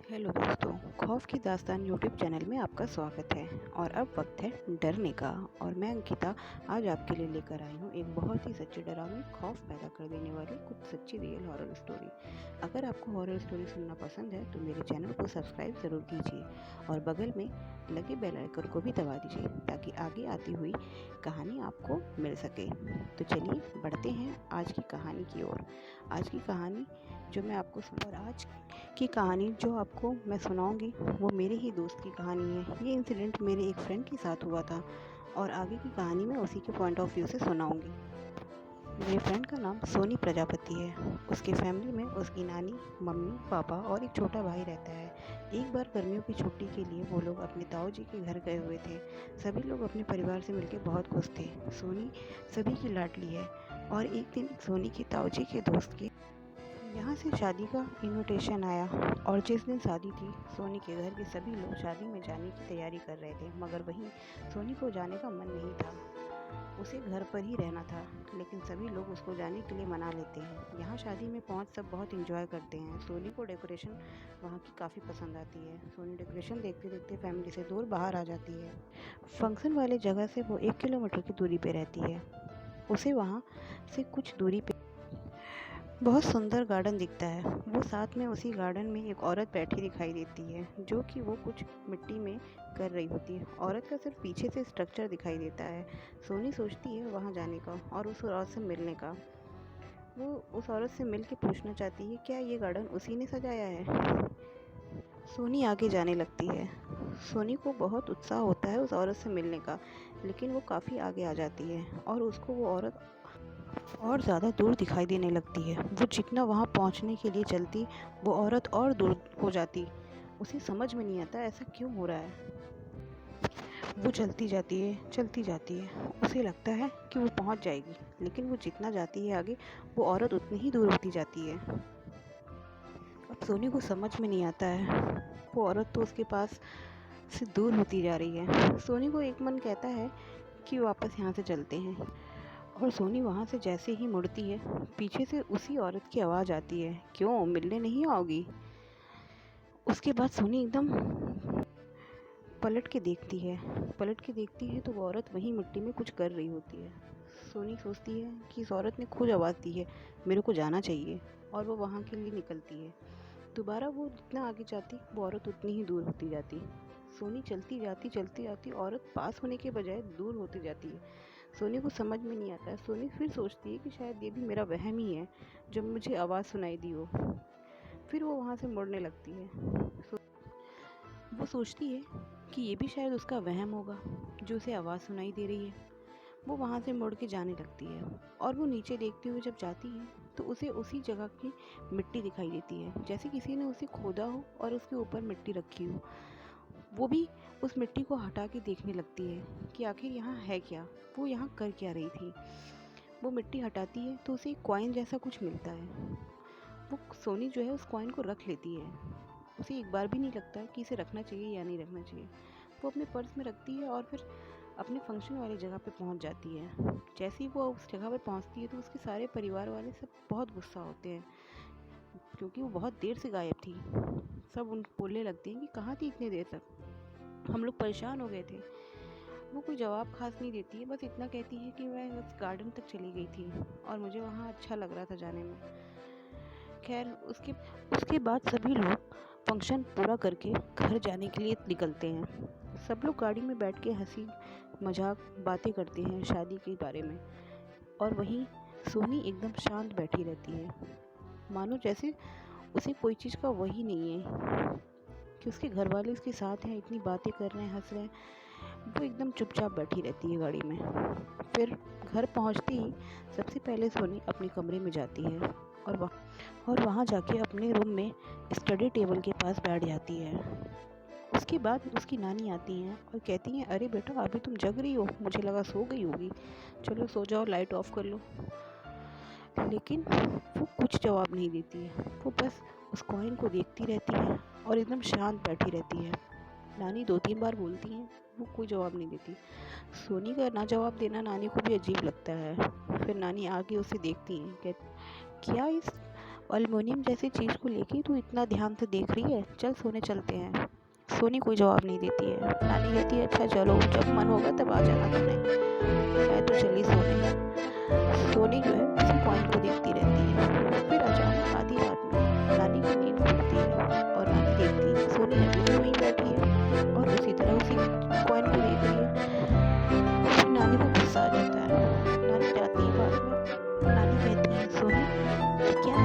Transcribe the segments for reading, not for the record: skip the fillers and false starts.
Hello दोस्तों, खौफ की दास्तान यूट्यूब चैनल में आपका स्वागत है। और अब वक्त है डरने का। और मैं अंकिता आज आपके लिए लेकर आई हूँ एक बहुत ही सच्ची, डरावनी, खौफ पैदा कर देने वाली कुछ सच्ची रियल हॉरर स्टोरी। अगर आपको हॉरर स्टोरी सुनना पसंद है तो मेरे चैनल को सब्सक्राइब ज़रूर कीजिए और बगल में लगे बेल आइकन को भी दबा दीजिए ताकि आगे आती हुई कहानी आपको मिल सके। तो चलिए बढ़ते हैं आज की कहानी की ओर। आज की कहानी जो मैं आपको और आज की कहानी जो आपको मैं सुनाऊंगी वो मेरे ही दोस्त की कहानी है। ये इंसिडेंट मेरे एक फ्रेंड के साथ हुआ था और आगे की कहानी मैं उसी के पॉइंट ऑफ व्यू से सुनाऊंगी। मेरे फ्रेंड का नाम सोनी प्रजापति है। उसके फैमिली में उसकी नानी, मम्मी, पापा और एक छोटा भाई रहता है। एक बार गर्मियों की छुट्टी के लिए वो लोग अपने ताऊ जी के घर गए हुए थे। सभी लोग अपने परिवार से मिलकर बहुत खुश थे। सोनी सभी की लाडली है और एक दिन सोनी की ताऊ जी के दोस्त की यहाँ से शादी का इनविटेशन आया और जिस दिन शादी थी सोनी के घर के सभी लोग शादी में जाने की तैयारी कर रहे थे, मगर वहीं सोनी को जाने का मन नहीं था। उसे घर पर ही रहना था, लेकिन सभी लोग उसको जाने के लिए मना लेते हैं। यहाँ शादी में पहुँच सब बहुत एंजॉय करते हैं। सोनी को डेकोरेशन वहाँ की काफ़ी पसंद आती है। सोनी डेकोरेशन देखते देखते फैमिली से दूर बाहर आ जाती है। फंक्शन वाले जगह से वो 1 किलोमीटर की दूरी पे रहती है। उसे वहाँ से कुछ दूरी पे बहुत सुंदर गार्डन दिखता है। वो साथ में उसी गार्डन में एक औरत बैठी दिखाई देती है जो कि वो कुछ मिट्टी में कर रही होती है। औरत का सिर्फ पीछे से स्ट्रक्चर दिखाई देता है। सोनी सोचती है वहाँ जाने का और उस औरत से मिलने का। वो उस औरत से मिल के पूछना चाहती है क्या ये गार्डन उसी ने सजाया है। सोनी आगे जाने लगती है। सोनी को बहुत उत्साह होता है उस औरत से मिलने का, लेकिन वो काफ़ी आगे आ जाती है और उसको वो औरत और ज़्यादा दूर दिखाई देने लगती है। वो जितना वहाँ पहुँचने के लिए चलती, वो औरत और दूर हो जाती। उसे समझ में नहीं आता ऐसा क्यों हो रहा है। वो चलती जाती है। उसे लगता है कि वो पहुँच जाएगी, लेकिन वो जितना जाती है आगे, वो औरत उतनी ही दूर होती जाती है। अब सोनी को समझ में नहीं आता है, वो औरत तो उसके पास से दूर होती जा रही है। सोनी को एक मन कहता है कि वापस यहाँ से चलते हैं। और सोनी वहाँ से जैसे ही मुड़ती है, पीछे से उसी औरत की आवाज़ आती है, क्यों मिलने नहीं आओगी। उसके बाद सोनी एकदम पलट के देखती है तो वो औरत वहीं मिट्टी में कुछ कर रही होती है। सोनी सोचती है कि इस औरत ने खुद आवाज़ दी है, मेरे को जाना चाहिए, और वो वहाँ के लिए निकलती है। दोबारा वो जितना आगे जाती वो औरत उतनी ही दूर होती जाती। सोनी चलती जाती औरत पास होने के बजाय दूर होती जाती है। सोनी को समझ में नहीं आता है। सोनी फिर सोचती है कि शायद ये भी मेरा वहम ही है जब मुझे आवाज़ सुनाई दी हो। फिर वो वहाँ से मुड़ने लगती है। वो सोचती है कि ये भी शायद उसका वहम होगा जो उसे आवाज़ सुनाई दे रही है। वो वहाँ से मुड़ के जाने लगती है और वो नीचे देखते हुए जब जाती है तो उसे उसी जगह की मिट्टी दिखाई देती है, जैसे किसी ने उसे खोदा हो और उसके ऊपर मिट्टी रखी हो। वो भी उस मिट्टी को हटा के देखने लगती है कि आखिर यहाँ है क्या, वो यहाँ कर क्या रही थी। वो मिट्टी हटाती है तो उसे एक कॉइन जैसा कुछ मिलता है। वो सोनी जो है उस कॉइन को रख लेती है। उसे एक बार भी नहीं लगता कि इसे रखना चाहिए या नहीं रखना चाहिए। वो अपने पर्स में रखती है और फिर अपने फंक्शन वाली जगह पे पहुंच जाती है। जैसे ही वो उस जगह पे पहुंचती है तो उसके सारे परिवार वाले सब बहुत गुस्सा होते हैं, क्योंकि वो बहुत देर से गायब थी। सब उन बोलने लगते हैं कि कहाँ थी इतनी देर तक, हम लोग परेशान हो गए थे। वो कोई जवाब खास नहीं देती है, बस इतना कहती है कि मैं बस गार्डन तक चली गई थी और मुझे वहाँ अच्छा लग रहा था जाने में। खैर उसके उसके बाद सभी लोग फंक्शन पूरा करके घर जाने के लिए निकलते हैं। सब लोग गाड़ी में बैठ के हंसी मजाक बातें करते हैं शादी के बारे में, और वहीं सोनी एकदम शांत बैठी रहती है, मानो जैसे उसे कोई चीज़ का वही नहीं है कि उसके घर वाले उसके साथ हैं, इतनी बातें कर रहे हैं, हंस रहे हैं। वो एकदम चुपचाप बैठी रहती है गाड़ी में। फिर घर पहुंचते ही सबसे पहले सोनी अपने कमरे में जाती है और वहाँ जाके अपने रूम में स्टडी टेबल के पास बैठ जाती है। उसके बाद उसकी नानी आती हैं और कहती हैं, अरे बेटा अभी तुम जग रही हो, मुझे लगा सो गई होगी, चलो सो जाओ, लाइट ऑफ कर लो। लेकिन वो कुछ जवाब नहीं देती है। वो बस उस कॉइन को देखती रहती है और एकदम शांत बैठी रहती है। नानी 2-3 बार बोलती हैं, वो कोई जवाब नहीं देती। सोनी का ना जवाब देना नानी को भी अजीब लगता है। फिर नानी आगे उसे देखती हैं, क्या इस एल्युमिनियम जैसी चीज़ को लेके तू इतना ध्यान से देख रही है, चल सोने चलते हैं। सोनी कोई जवाब नहीं देती है। नानी कहती है अच्छा चलो, जब मन होगा तब आ जाना तुमने, मैं तो चली सोने। सोनी जो है उसी कॉइन को देखती रहती है। फिर अचानक आधी रात में नानी की नींद खुलती है और नानी देखती है सोनी अभी भी वहीं बैठी है और उसी तरह उसी कॉइन को देख रही है। फिर नानी को गुस्सा आ जाता है। नानी जाती है बाद में। नानी कहती है सोनी ये क्या है,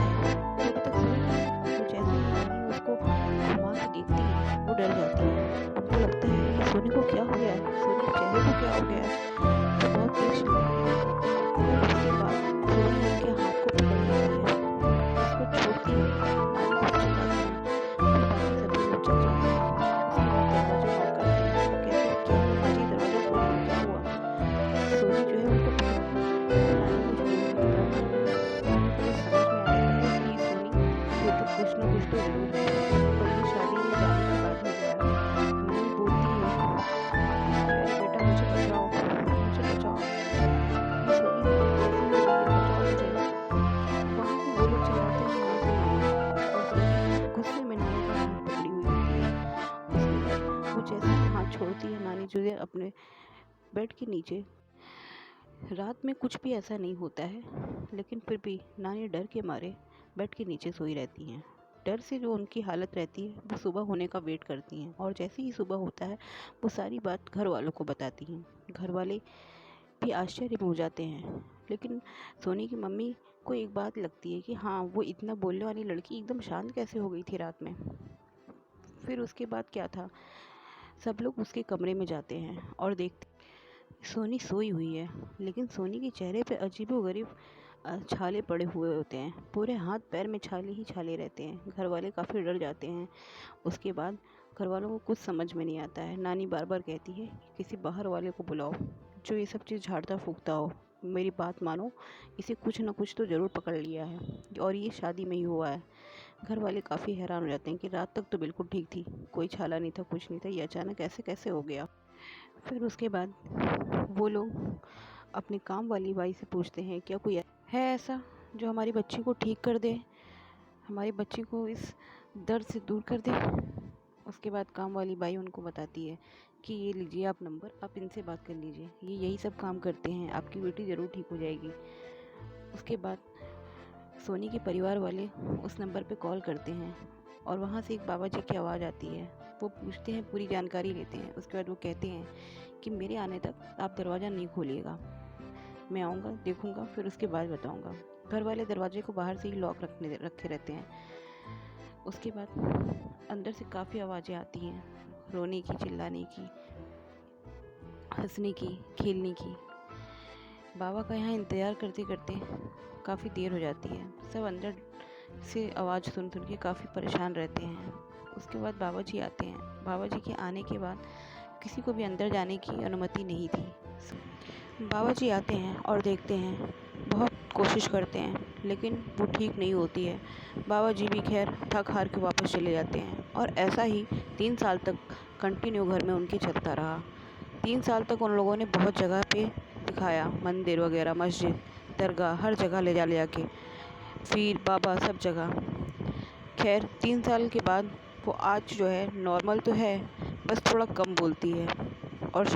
तू अभी तक सोई नहीं? तो जैसे ही नानी उसको घुमा के देखती है वो डर जाती है। उनको लगता है ये सोनी को क्या हो गया है, सोनी के चेहरे को क्या हो गया है। तो बहुत तेज चिल्लाती है और उसके बाद सोनी उनके हाथ को पकड़ लेती है, उसको छोड़ती है। नानी खूब चिल्लाती है। फिर बाकी सभी लोग जग जाते हैं। उसके बाद दरवाजा नॉक करते हैं। वो कहते हैं क्या हुआ जी, दरवाजा खोलिए, क्या हुआ। सोनी जो है उनको नानी को छोड़ने के बाद उनको समझ में आ जाता है कि सोनी ये तो कुछ ना कुछ तो जरूर है और ये शादी में जाने का बात हो गया है। नानी बोलती है अरे बेटा मुझे बचाओ, मुझे बचाओ, ये सोनी कैसी हो गई है, बचाओ मुझे। वहाँ पे वो लोग चिल्लाते हैं यहाँ से नानी, और सोनी गुस्से में नानी का हाथ पकड़ी हुई होती है। उसके बाद वो जैसे ही हाथ छोड़ती है नानी जो है अपने बेड के नीचे। रात में कुछ भी ऐसा नहीं होता है, लेकिन फिर भी नानी डर के मारे बेड के नीचे सोई रहती हैं। डर से जो उनकी हालत रहती है वो सुबह होने का वेट करती हैं, और जैसे ही सुबह होता है वो सारी बात घर वालों को बताती हैं। घर वाले भी आश्चर्य में हो जाते हैं, लेकिन सोनी की मम्मी को एक बात लगती है कि हाँ वो इतना बोलने वाली लड़की एकदम शांत कैसे हो गई थी रात में। फिर उसके बाद क्या था, सब लोग उसके कमरे में जाते हैं और देखते सोनी सोई हुई है, लेकिन सोनी के चेहरे पे अजीबोगरीब छाले पड़े हुए होते हैं। पूरे हाथ पैर में छाले ही छाले रहते हैं। घर वाले काफ़ी डर जाते हैं। उसके बाद घर वालों को कुछ समझ में नहीं आता है। नानी बार बार कहती है कि किसी बाहर वाले को बुलाओ जो ये सब चीज़ झाड़ता फूकता हो, मेरी बात मानो, इसे कुछ ना कुछ तो ज़रूर पकड़ लिया है और ये शादी में ही हुआ है। घर वाले काफ़ी हैरान हो जाते हैं कि रात तक तो बिल्कुल ठीक थी, कोई छाला नहीं था, कुछ नहीं था, ये अचानक ऐसे कैसे हो गया। फिर उसके बाद वो लोग अपने काम वाली बाई से पूछते हैं क्या कोई है ऐसा जो हमारी बच्ची को ठीक कर दे, हमारी बच्ची को इस दर्द से दूर कर दे। उसके बाद काम वाली बाई उनको बताती है कि ये लीजिए आप नंबर, आप इनसे बात कर लीजिए, ये यही सब काम करते हैं, आपकी बेटी ज़रूर ठीक हो जाएगी। उसके बाद सोनी के परिवार वाले उस नंबर पे कॉल करते हैं और वहाँ से एक बाबा जी की आवाज़ आती है। वो पूछते हैं, पूरी जानकारी लेते हैं। उसके बाद वो कहते हैं कि मेरे आने तक आप दरवाज़ा नहीं खोलिएगा, मैं आऊँगा, देखूँगा, फिर उसके बाद बताऊँगा। घर वाले दरवाजे को बाहर से ही लॉक रखे रहते हैं। उसके बाद अंदर से काफ़ी आवाज़ें आती हैं, रोने की, चिल्लाने की, हंसने की, खेलने की। बाबा का यहाँ इंतज़ार करते करते काफ़ी देर हो जाती है। सब अंदर से आवाज़ सुन सुन के काफ़ी परेशान रहते हैं। उसके बाद बाबा जी आते हैं। बाबा जी के आने के बाद किसी को भी अंदर जाने की अनुमति नहीं थी। बाबा जी आते हैं और देखते हैं, बहुत कोशिश करते हैं लेकिन वो ठीक नहीं होती है। बाबा जी भी खैर थक हार के वापस चले जाते हैं और ऐसा ही 3 साल तक कंटिन्यू घर में उनके चलता रहा। 3 साल तक उन लोगों ने बहुत जगह पे दिखाया, मंदिर वगैरह, मस्जिद, दरगाह, हर जगह ले जा के, पीर बाबा सब जगह। खैर 3 साल के बाद वो आज जो है नॉर्मल तो है, बस थोड़ा कम बोलती है और